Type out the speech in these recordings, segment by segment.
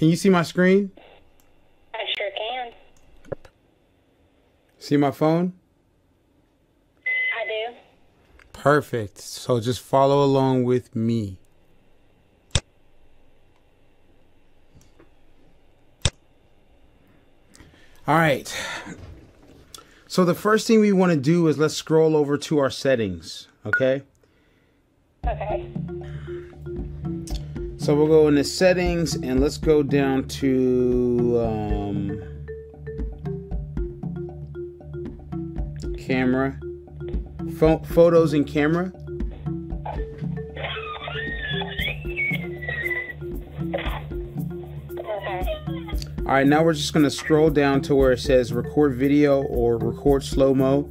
Can you see my screen? I sure can. See my phone? I do. Perfect. So just follow along with me. All right. So the first thing we want to do is let's scroll over to our settings. Okay. Okay. So we'll go into settings and let's go down to camera, photos and camera. All right, now we're just going to scroll down to where it says record video or record slow-mo.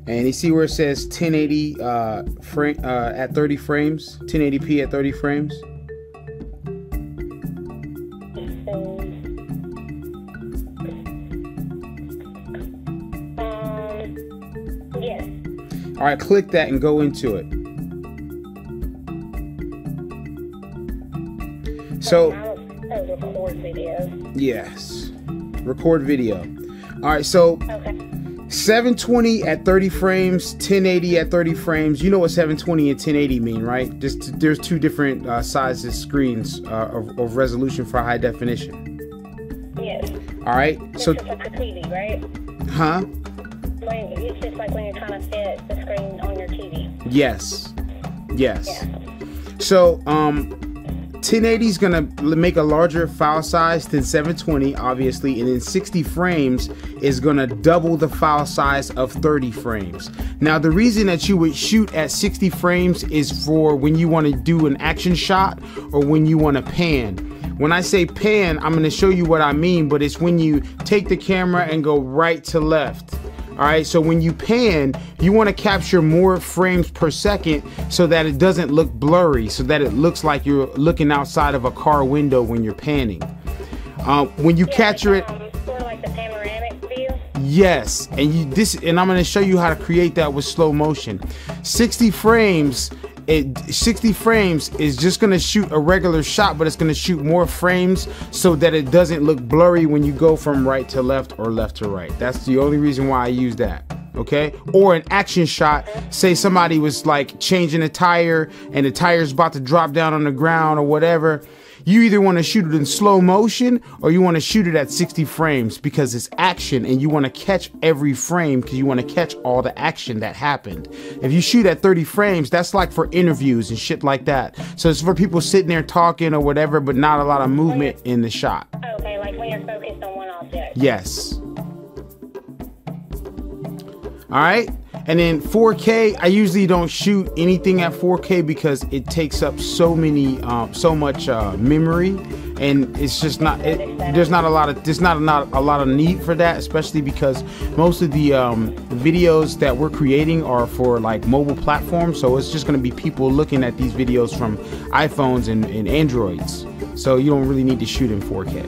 And you see where it says 1080 at 30 frames, 1080p at 30 frames. Yes. All right, click that and go into it. So, record video. Yes, record video. All right, so Okay. 720 at 30 frames, 1080 at 30 frames. You know what 720 and 1080 mean, right? Just there's two different sizes screens of resolution for high definition. Yes. All right, so It's just like the TV, right? huh? It's just like when you're trying to fit the screen on your TV. Yes, yes. Yeah. So 1080 is gonna make a larger file size than 720, obviously, and then 60 frames is gonna double the file size of 30 frames. Now, the reason that you would shoot at 60 frames is for when you want to do an action shot or when you want to pan. When I say pan, I'm gonna show you what I mean, but it's when you take the camera and go right to left. All right, so when you pan, you want to capture more frames per second so that it doesn't look blurry, so that it looks like you're looking outside of a car window when you're panning. When you capture it, sort of like the panoramic view. yes, and I'm going to show you how to create that with slow motion. 60 frames is just going to shoot a regular shot, but it's going to shoot more frames so that it doesn't look blurry when you go from right to left or left to right. That's the only reason why I use that. Okay, or an action shot, say somebody was like changing a tire and the tire's about to drop down on the ground or whatever. You either want to shoot it in slow motion or you want to shoot it at 60 frames because it's action and you want to catch every frame because you want to catch all the action that happened. If you shoot at 30 frames, that's like for interviews and shit like that. So it's for people sitting there talking or whatever, but not a lot of movement in the shot. Okay, like when you're focused on one object. Yes. All right. And then 4K, I usually don't shoot anything at 4K because it takes up so much memory, and it's just not. There's not a lot of need for that, especially because most of the videos that we're creating are for like mobile platforms. So it's just going to be people looking at these videos from iPhones and Androids. So you don't really need to shoot in 4K.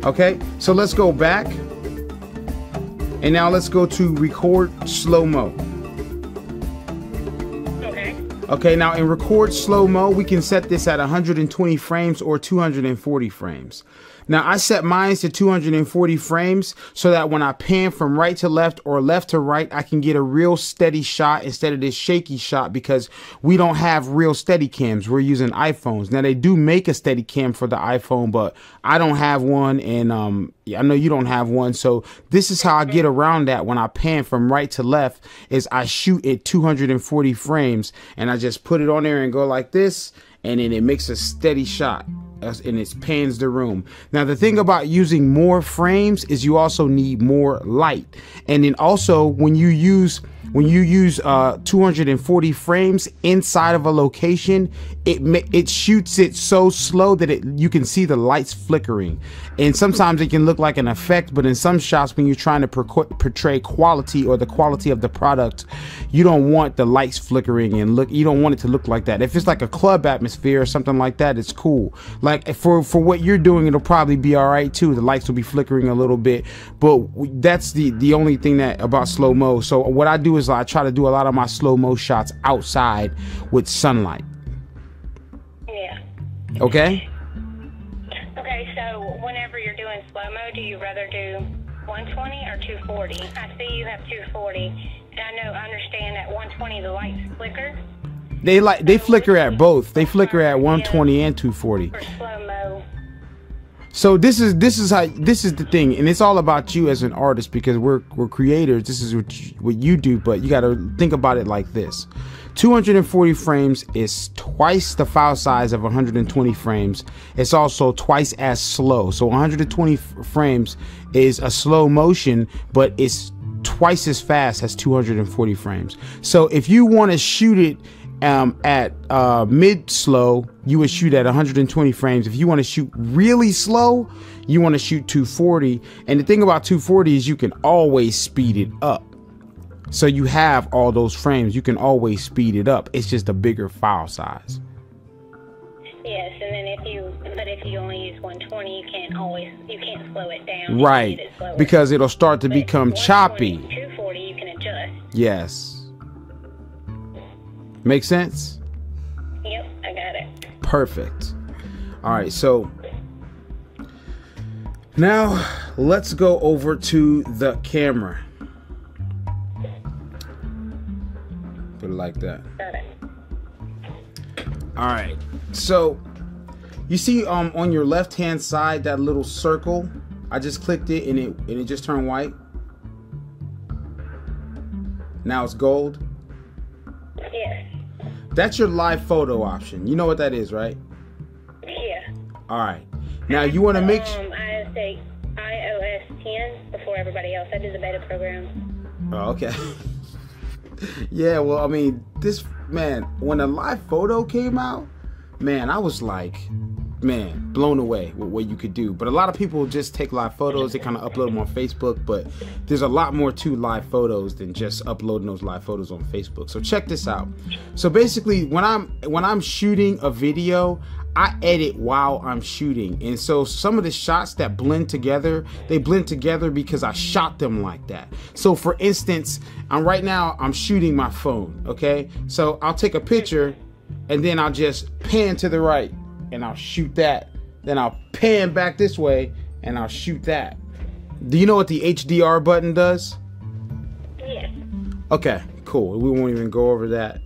Okay. So let's go back. And now let's go to record slow-mo. Okay, now in record slow-mo, we can set this at 120 frames or 240 frames. Now I set mine to 240 frames so that when I pan from right to left or left to right, I can get a real steady shot instead of this shaky shot because we don't have real steady cams. We're using iPhones. Now they do make a steady cam for the iPhone, but I don't have one, and I know you don't have one. So this is how I get around that when I pan from right to left is I shoot at 240 frames and I just put it on there and go like this, and then it makes a steady shot and it pans the room. Now the thing about using more frames is you also need more light, and then also when you use 240 frames inside of a location, it shoots it so slow that you can see the lights flickering, and sometimes it can look like an effect, but in some shots when you're trying to portray quality or the quality of the product, you don't want the lights flickering and you don't want it to look like that. If it's like a club atmosphere or something like that, it's cool. Like for what you're doing, it'll probably be all right too. The lights will be flickering a little bit, but that's the only thing that about slow-mo. So what I do is I try to do a lot of my slow-mo shots outside with sunlight. Yeah. Okay? So whenever you're doing slow-mo, do you rather do 120 or 240? I see you have 240, and I understand at 120 the lights flicker. They flicker at both. They flicker at 120 and 240. For slow-mo. So this is the thing, and it's all about you as an artist, because we're creators. This is what you do, but you got to think about it like this. 240 frames is twice the file size of 120 frames. It's also twice as slow. So 120 frames is a slow motion, but it's twice as fast as 240 frames. So if you want to shoot it at mid slow, you would shoot at 120 frames. If you want to shoot really slow, you want to shoot 240. And the thing about 240 is you can always speed it up. So you have all those frames. You can always speed it up. It's just a bigger file size. Yes, and then if you only use 120, you can't slow it down. Right, because it'll start to become choppy. 240, you can adjust. Yes. Make sense? Yep, I got it. Perfect. All right, so now let's go over to the camera. Put it like that. Got it. All right, so you see on your left hand side that little circle, I just clicked it and it just turned white. Now it's gold. Yes. That's your live photo option. You know what that is, right? Yeah. All right, now you want to make I say iOS 10 before everybody else. I did the beta program. Oh, okay. Yeah, well, I mean, this, man, when the live photo came out, man, I was like, man, blown away with what you could do. But a lot of people just take live photos, they kind of upload them on Facebook, but there's a lot more to live photos than just uploading those live photos on Facebook. So check this out. So basically, when I'm shooting a video, I edit while I'm shooting. And so some of the shots that blend together, they blend together because I shot them like that. So for instance, right now I'm shooting my phone, okay? So I'll take a picture and then I'll just pan to the right and I'll shoot that. Then I'll pan back this way and I'll shoot that. Do you know what the HDR button does? Yes. Okay, cool. We won't even go over that.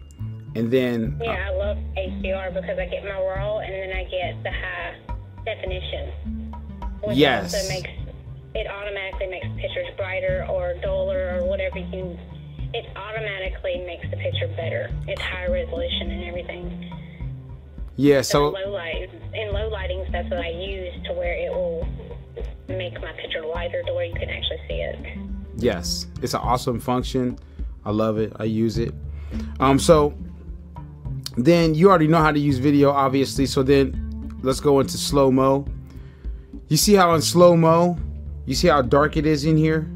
And then yeah, I love HDR because I get my raw and then I get the high definition. Which yes. Also it automatically makes pictures brighter or duller or whatever it automatically makes the picture better. It's high resolution and everything. Yeah, so in low lightings, that's what I use to where it will make my picture lighter to where you can actually see it. Yes, it's an awesome function. I love it. I use it. So then you already know how to use video, obviously. So then let's go into slow-mo. You see how in slow-mo, you see how dark it is in here?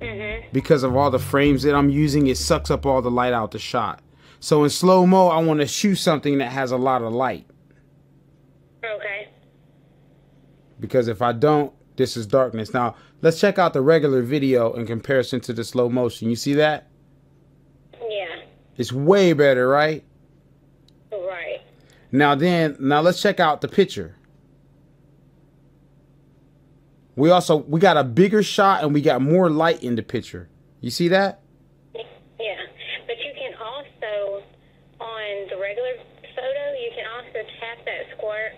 Mm-hmm. Because of all the frames that I'm using, it sucks up all the light out the shot. So in slow-mo, I want to shoot something that has a lot of light. Okay. Because if I don't, this is darkness. Now, let's check out the regular video in comparison to the slow motion. You see that? Yeah. It's way better, right? Right. Now let's check out the picture. We got a bigger shot and we got more light in the picture. You see that? Yeah. But you can also, on the regular photo, you can also tap that square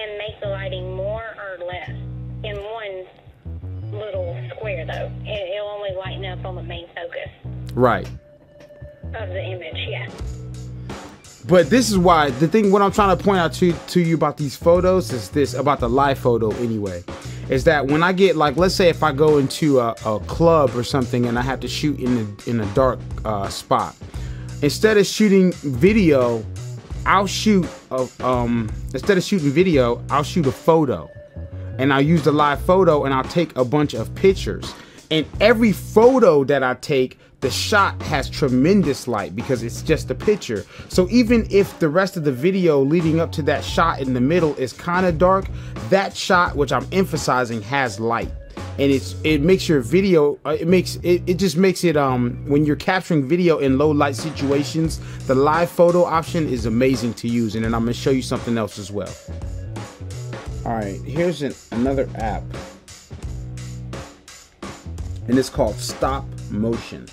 and make the lighting more or less in one little square, though. It'll only lighten up on the main focus. Right. Of the image, yeah. But this is why what I'm trying to point out to you about these photos is this, about the live photo anyway, is that when I get, like, let's say if I go into a club or something and I have to shoot in a dark spot, instead of shooting video, I'll shoot instead of shooting video, I'll shoot a photo, and I'll use the live photo and I'll take a bunch of pictures. And every photo that I take, the shot has tremendous light because it's just a picture. So even if the rest of the video leading up to that shot in the middle is kind of dark, that shot, which I'm emphasizing, has light. And it makes your video, it just makes it, when you're capturing video in low light situations, the live photo option is amazing to use. And then I'm gonna show you something else as well. All right, here's another app, and it's called Stop Motion.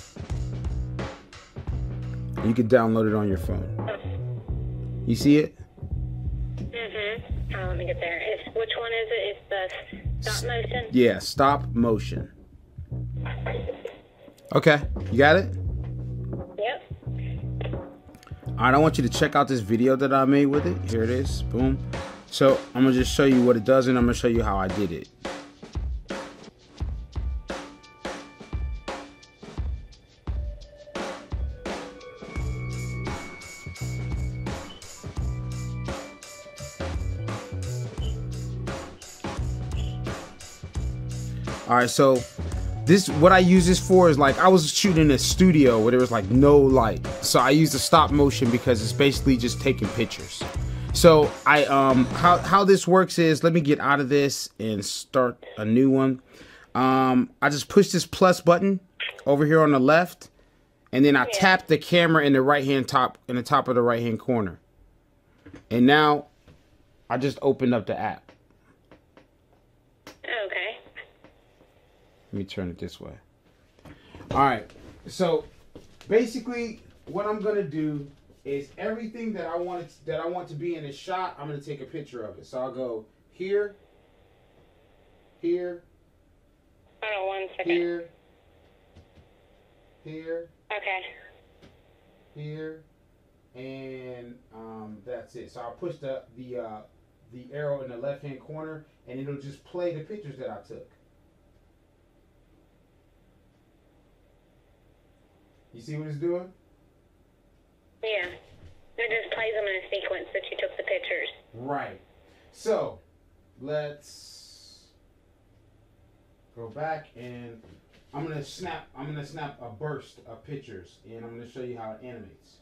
You can download it on your phone. You see it? Let me get there. Which one is it? It's the stop motion? Yeah, Stop Motion. Okay, you got it? Yep. All right, I want you to check out this video that I made with it. Here it is. Boom. So I'm going to just show you what it does, and I'm going to show you how I did it. All right, so what I use this for is, like, I was shooting in a studio where there was like no light, so I used the stop motion because it's basically just taking pictures. So how this works is, let me get out of this and start a new one. I just push this plus button over here on the left, and then I tap the camera in the top of the right hand corner, and now I just opened up the app. Okay. Let me turn it this way. All right. So basically, what I'm gonna do is everything that I want to be in a shot, I'm gonna take a picture of it. So I'll go here, here, hold on 1 second. Here, Okay. here, and that's it. So I'll push the arrow in the left hand corner, and it'll just play the pictures that I took. You see what it's doing? Yeah. It just plays them in a sequence that you took the pictures. Right. So let's go back, and I'm gonna snap a burst of pictures, and I'm gonna show you how it animates.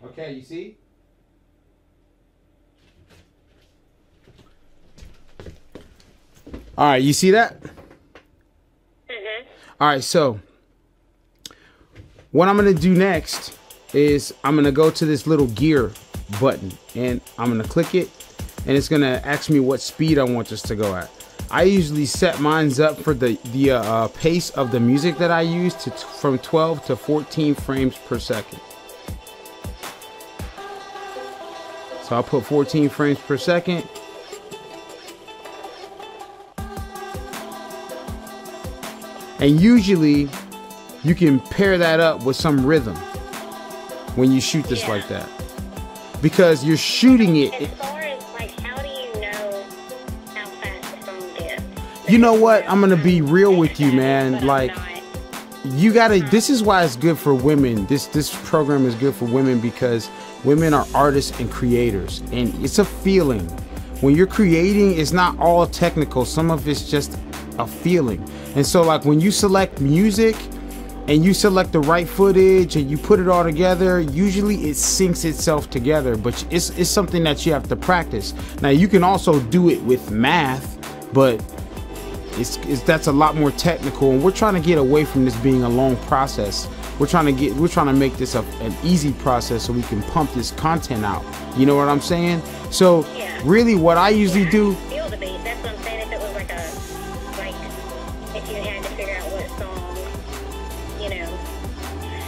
Okay, you see? All right, you see that? All right, so what I'm going to do next is I'm going to go to this little gear button, and I'm going to click it, and it's going to ask me what speed I want this to go at. I usually set mine up for the pace of the music that I use from 12 to 14 frames per second. So I'll put 14 frames per second. And usually you can pair that up with some rhythm when you shoot this like that. Because you're shooting it. As far as, like, how do you know how fast the phone gets? You know what? I'm going to be real with you, man. Like, you gotta, this is why it's good for women. This program is good for women because women are artists and creators, and it's a feeling. When you're creating, it's not all technical. Some of it's just a feeling. And so, like, when you select music and you select the right footage and you put it all together, usually it syncs itself together, but it's something that you have to practice. Now, you can also do it with math, but that's a lot more technical, and we're trying to get away from this being a long process. We're trying to make this an easy process so we can pump this content out. You know what I'm saying? So really what I usually do, feel the beat. That's what I'm saying. If it was like if you had to figure out what song, you know,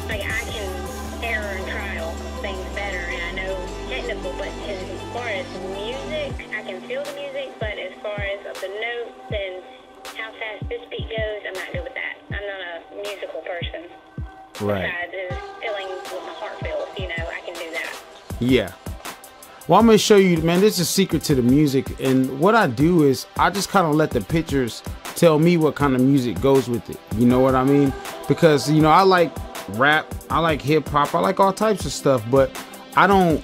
like, I can error and trial things better, and I know technical, but as far as music, I can feel the music, but as far as the notes and how fast this beat goes, I'm not good with that. I'm not a musical person. right? Besides feeling what my heart feels, you know, I can do that. Yeah. Well, I'm gonna show you, man. There's a secret to the music, and what I do is I just kind of let the pictures tell me what kind of music goes with it. You know what I mean? Because, you know, I like rap, I like hip hop, I like all types of stuff, but I don't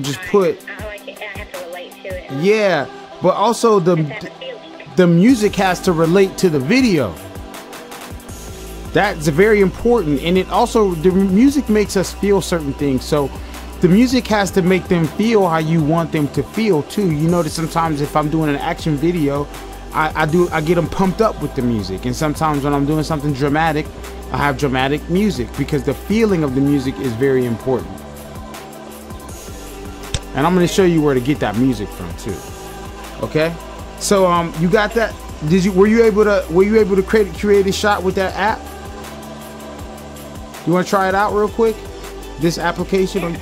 just put. I like it. I have to relate to it. Yeah, but also the music has to relate to the video. That's very important, and it also, the music makes us feel certain things. So the music has to make them feel how you want them to feel too. You notice sometimes if I'm doing an action video, I get them pumped up with the music, and sometimes when I'm doing something dramatic, I have dramatic music, because the feeling of the music is very important. And I'm going to show you where to get that music from too. Okay, so you got that? Were you able to create a shot with that app? You want to try it out real quick? This application,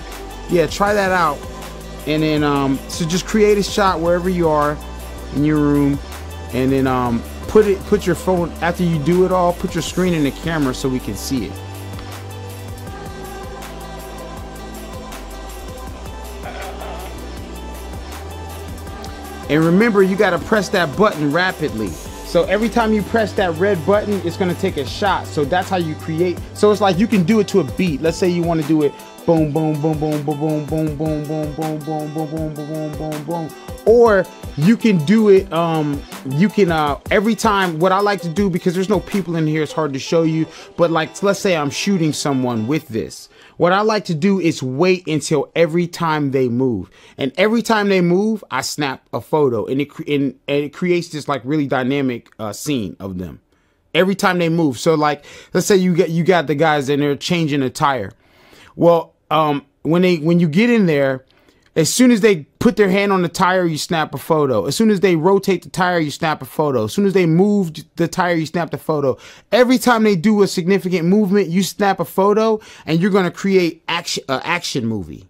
yeah, try that out. And then so just create a shot wherever you are in your room, and then put your phone, after you do it all, put your screen in the camera so we can see it. And remember, you got to press that button rapidly. So every time you press that red button, it's going to take a shot. So that's how you create. So it's like you can do it to a beat. Let's say you want to do it boom, boom, boom, boom, boom, boom, boom, boom, boom, boom, boom, boom, boom, boom, boom, boom. Or you can do it, you can, every time, what I like to do, because there's no people in here, it's hard to show you, but like, let's say I'm shooting someone with this. What I like to do is wait until every time they move. And every time they move, I snap a photo, and it creates this like really dynamic scene of them. Every time they move. So like, let's say you got the guys and they're changing a tire. Well, when you get in there, as soon as they put their hand on the tire, you snap a photo. As soon as they rotate the tire, you snap a photo. As soon as they move the tire, you snap the photo. Every time they do a significant movement, you snap a photo, and you're going to create action movie.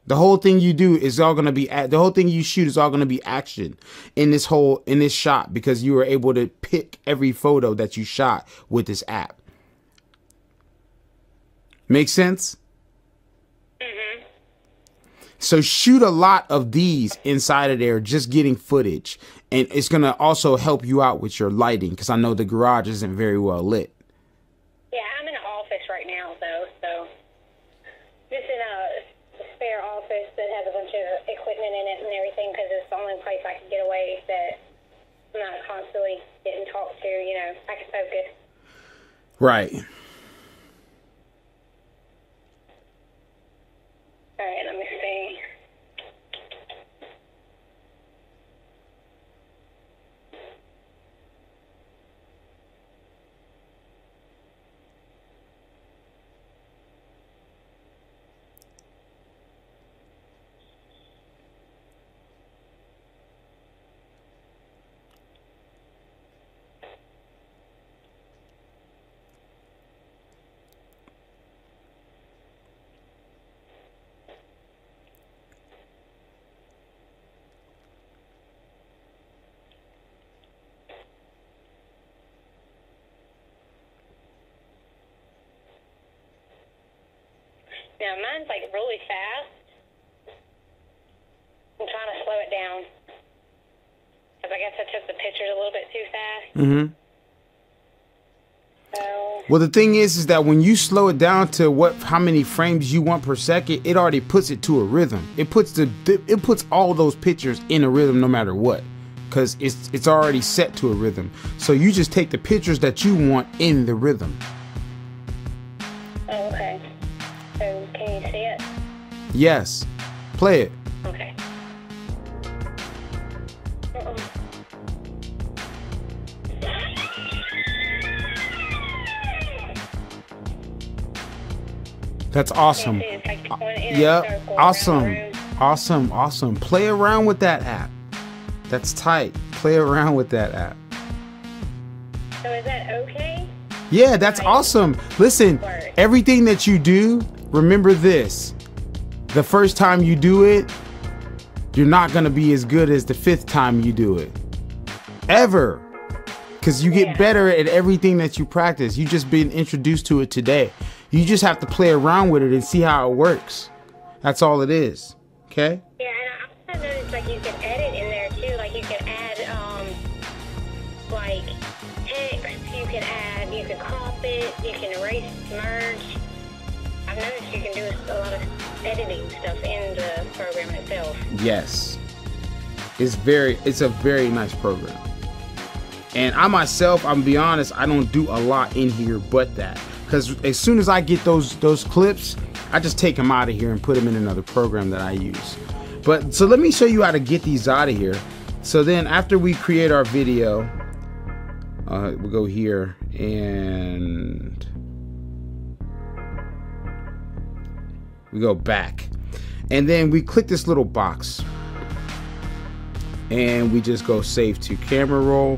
The whole thing you do is all going to be, the whole thing you shoot is all going to be action in this shot, because you were able to pick every photo that you shot with this app. Make sense? So shoot a lot of these inside of there, just getting footage. And it's going to also help you out with your lighting, because I know the garage isn't very well lit. Yeah, I'm in an office right now, though. So just in a spare office that has a bunch of equipment in it and everything, because it's the only place I can get away that I'm not constantly getting talked to, you know, I can focus. Right. All right, let me see. Now, mine's like really fast. I'm trying to slow it down, because I guess I took the pictures a little bit too fast. So, Well, the thing is that when you slow it down to how many frames you want per second, it already puts it to a rhythm. It puts all those pictures in a rhythm no matter what, because it's already set to a rhythm. So you just take the pictures that you want in the rhythm. oh, okay. So, can you see it? Yes. Play it. Okay. That's awesome. Yeah, awesome. Play around with that app. That's tight. Play around with that app. So is that okay? Yeah, that's awesome. Listen, everything that you do, remember this. The first time you do it, you're not going to be as good as the 5th time you do it. Ever. Because you get better at everything that you practice. You just been introduced to it today. You just have to play around with it and see how it works. That's all it is. Okay? Yeah, and I also noticed like you can edit in there too. Like you can add like text. You can crop it. You can erase, merge. I've noticed you can do a lot of editing stuff in the program itself. Yes. It's a very nice program. And I myself, I'm gonna be honest, I don't do a lot in here but that. Because as soon as I get those clips, I just take them out of here and put them in another program that I use. But so let me show you how to get these out of here. So then after we create our video, we'll go here and we go back, and then we click this little box and we just go save to camera roll,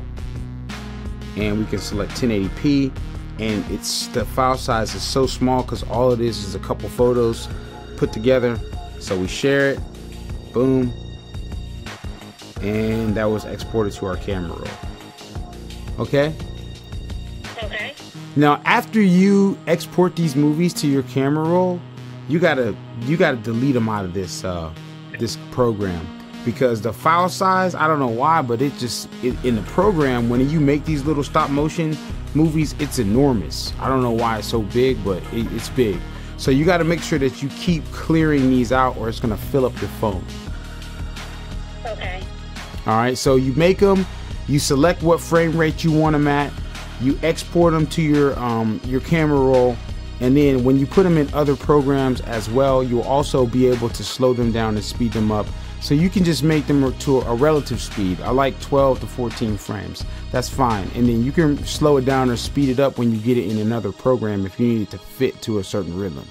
and we can select 1080p, and the file size is so small because all it is a couple photos put together. So we share it, boom, and that was exported to our camera roll. Okay. Okay. Now after you export these movies to your camera roll, you gotta delete them out of this program, because the file size, I don't know why, but in the program, when you make these little stop motion movies, it's enormous. I don't know why it's so big, but it's big. So you got to make sure that you keep clearing these out, or it's gonna fill up your phone. Okay. All right, so you make them, you select what frame rate you want them at, you export them to your camera roll, and then when you put them in other programs as well, you'll also be able to slow them down and speed them up. So you can just make them to a relative speed. I like 12 to 14 frames. That's fine. And then you can slow it down or speed it up when you get it in another program if you need it to fit to a certain rhythm.